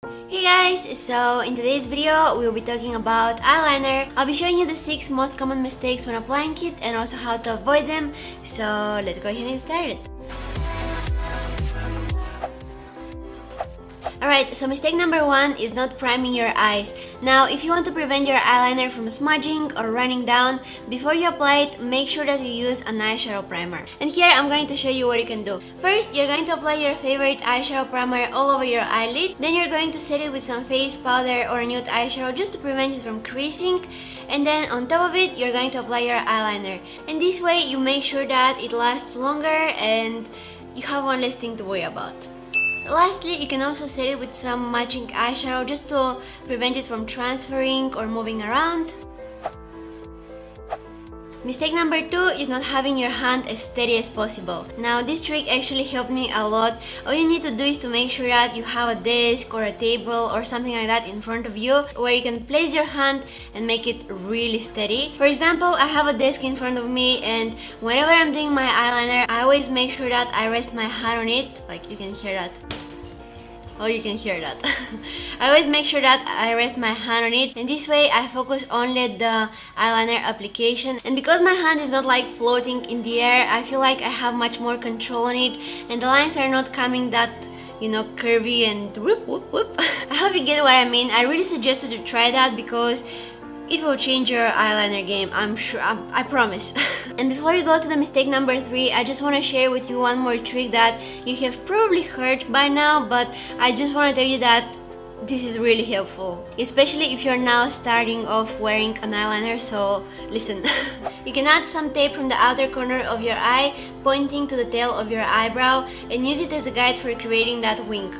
Hey guys, so in today's video we'll be talking about eyeliner. I'll be showing you the 6 most common mistakes when applying it and also how to avoid them. So let's go ahead and get started. Alright, so mistake number 1 is not priming your eyes. Now, if you want to prevent your eyeliner from smudging or running down, before you apply it, make sure that you use an eyeshadow primer. And here, I'm going to show you what you can do. First, you're going to apply your favorite eyeshadow primer all over your eyelid. Then you're going to set it with some face powder or nude eyeshadow just to prevent it from creasing. And then on top of it, you're going to apply your eyeliner. And this way, you make sure that it lasts longer and you have one less thing to worry about. Lastly, you can also set it with some matching eyeshadow just to prevent it from transferring or moving around. Mistake number 2 is not having your hand as steady as possible. Now, this trick actually helped me a lot. All you need to do is to make sure that you have a desk or a table or something like that in front of you where you can place your hand and make it really steady. For example, I have a desk in front of me, and whenever I'm doing my eyeliner, I always make sure that I rest my hand on it. Like, you can hear that. Oh, you can hear that. I always make sure that I rest my hand on it, and this way I focus only at the eyeliner application. And because my hand is not like floating in the air, I feel like I have much more control on it, and the lines are not coming that, you know, curvy and whoop whoop whoop. I hope you get what I mean. I really suggest you to try that because it will change your eyeliner game, I'm sure, I promise. And before you go to the mistake number 3, I just want to share with you one more trick that you have probably heard by now, but I just want to tell you that this is really helpful, especially if you're now starting off wearing an eyeliner, so listen. You can add some tape from the outer corner of your eye, pointing to the tail of your eyebrow, and use it as a guide for creating that wing.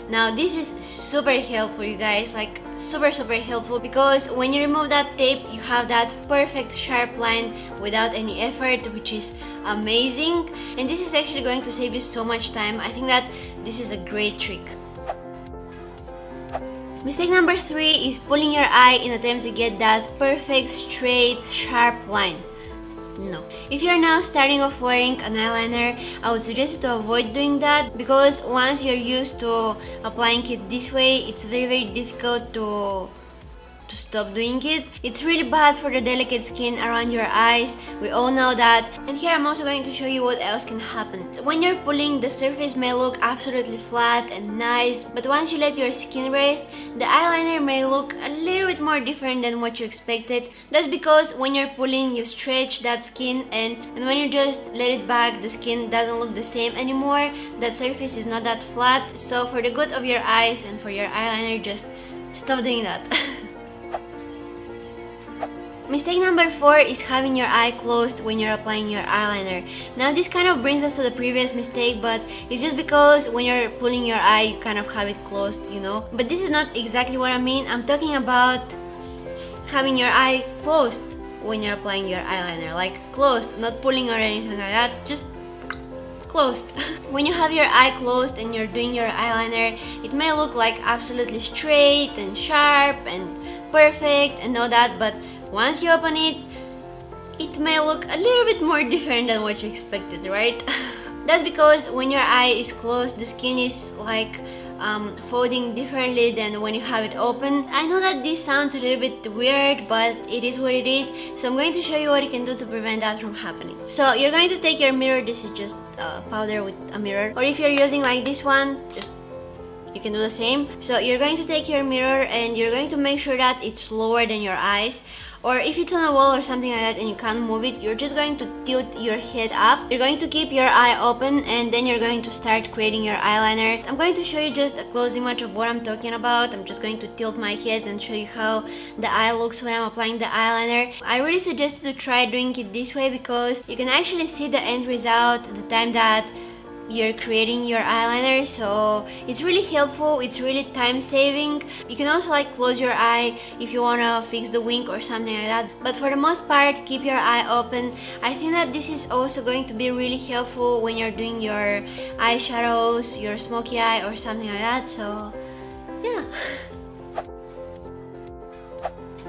Now, this is super helpful, you guys, like super helpful, because when you remove that tape, you have that perfect sharp line without any effort, which is amazing. And this is actually going to save you so much time. I think that this is a great trick. Mistake number 3 is pulling your eye in attempt to get that perfect straight sharp line. No. If you're now starting off wearing an eyeliner, I would suggest you to avoid doing that, because once you're used to applying it this way, it's very difficult to stop doing it. It's really bad for the delicate skin around your eyes. We all know that. And here I'm also going to show you what else can happen. When you're pulling, the surface may look absolutely flat and nice, but once you let your skin rest, the eyeliner may look a little bit more different than what you expected. That's because when you're pulling, you stretch that skin, and when you just let it back, the skin doesn't look the same anymore. That surface is not that flat. So for the good of your eyes and for your eyeliner, just stop doing that. Mistake number 4 is having your eye closed when you're applying your eyeliner. Now, this kind of brings us to the previous mistake, but it's just because when you're pulling your eye, you kind of have it closed, you know. But this is not exactly what I mean. I'm talking about having your eye closed when you're applying your eyeliner. Like closed, not pulling or anything like that, just closed. When you have your eye closed and you're doing your eyeliner, it may look like absolutely straight and sharp and perfect and all that, but once you open it, it may look a little bit more different than what you expected, right? That's because when your eye is closed, the skin is like folding differently than when you have it open. I know that this sounds a little bit weird, but it is what it is. So I'm going to show you what you can do to prevent that from happening. So you're going to take your mirror. This is just powder with a mirror. Or if you're using like this one, you can do the same. So you're going to take your mirror and you're going to make sure that it's lower than your eyes. Or if it's on a wall or something like that and you can't move it, you're just going to tilt your head up. You're going to keep your eye open, and then you're going to start creating your eyeliner. I'm going to show you just a close image of what I'm talking about. I'm just going to tilt my head and show you how the eye looks when I'm applying the eyeliner. I really suggest you to try doing it this way because you can actually see the end result at the time that you're creating your eyeliner, so it's really helpful. It's really time saving. You can also like close your eye if you want to fix the wing or something like that, but for the most part, keep your eye open. I think that this is also going to be really helpful when you're doing your eyeshadows, your smoky eye or something like that, so yeah.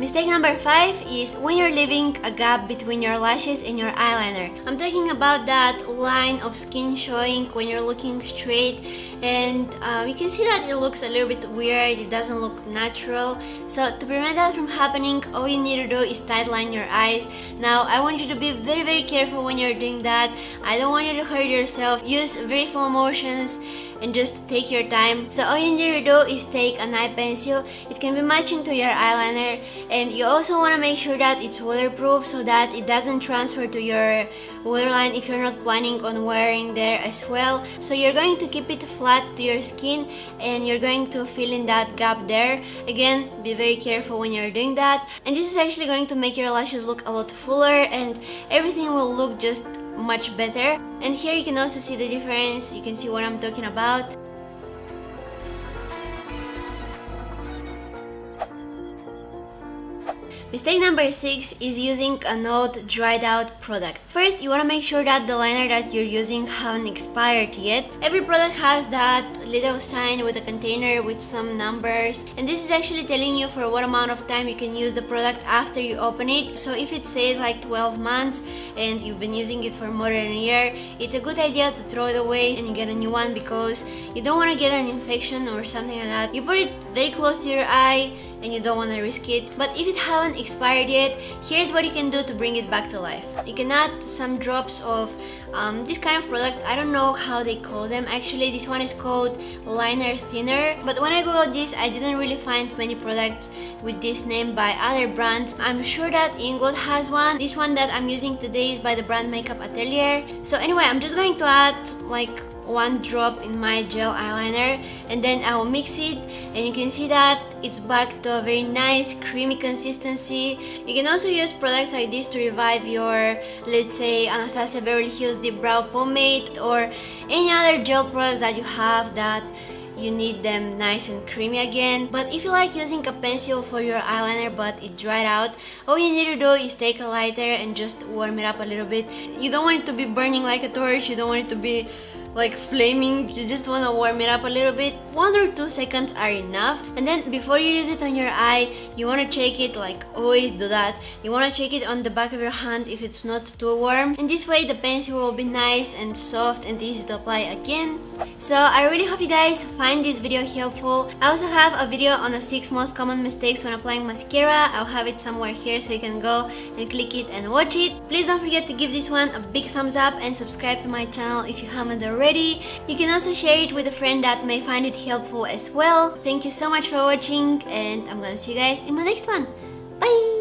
Mistake number 5 is when you're leaving a gap between your lashes and your eyeliner. I'm talking about that line of skin showing when you're looking straight, and you can see that it looks a little bit weird, it doesn't look natural. So to prevent that from happening, all you need to do is tightline your eyes. Now I want you to be very careful when you're doing that. I don't want you to hurt yourself. Use very slow motions and just take your time. So all you need to do is take an eye pencil. It can be matching to your eyeliner, and you also want to make sure that it's waterproof so that it doesn't transfer to your waterline if you're not planning on wearing there as well. So you're going to keep it flat to your skin and you're going to fill in that gap there. Again, be very careful when you're doing that, and this is actually going to make your lashes look a lot fuller and everything will look just much better. And here you can also see the difference. You can see what I'm talking about. Mistake number 6 is using a not dried out product. First, you want to make sure that the liner that you're using haven't expired yet. Every product has that little sign with a container with some numbers, and this is actually telling you for what amount of time you can use the product after you open it. So if it says like 12 months and you've been using it for more than a year, it's a good idea to throw it away and you get a new one, because you don't want to get an infection or something like that. You put it very close to your eye and you don't want to risk it. But if it haven't expired yet, here's what you can do to bring it back to life. You can add some drops of this kind of products. I don't know how they call them. Actually, this one is called liner thinner, but when I googled this, I didn't really find many products with this name by other brands. I'm sure that Inglot has one. This one that I'm using today is by the brand Makeup Atelier. So anyway, I'm just going to add like 1 drop in my gel eyeliner, and then I will mix it, and you can see that it's back to a very nice creamy consistency. You can also use products like this to revive your, let's say, Anastasia Beverly Hills Deep Brow Pomade or any other gel products that you have that you need them nice and creamy again. But if you like using a pencil for your eyeliner but it dried out, all you need to do is take a lighter and just warm it up a little bit. You don't want it to be burning like a torch, you don't want it to be like flaming, you just want to warm it up a little bit. 1 or 2 seconds are enough, and then before you use it on your eye, you want to check it, like always do that. You want to check it on the back of your hand if it's not too warm, and this way the pencil will be nice and soft and easy to apply again. So I really hope you guys find this video helpful. I also have a video on the 6 most common mistakes when applying mascara. I'll have it somewhere here so you can go and click it and watch it. Please don't forget to give this one a big thumbs up and subscribe to my channel if you haven't already. You can also share it with a friend that may find it helpful as well. Thank you so much for watching, and I'm gonna see you guys in my next one. Bye!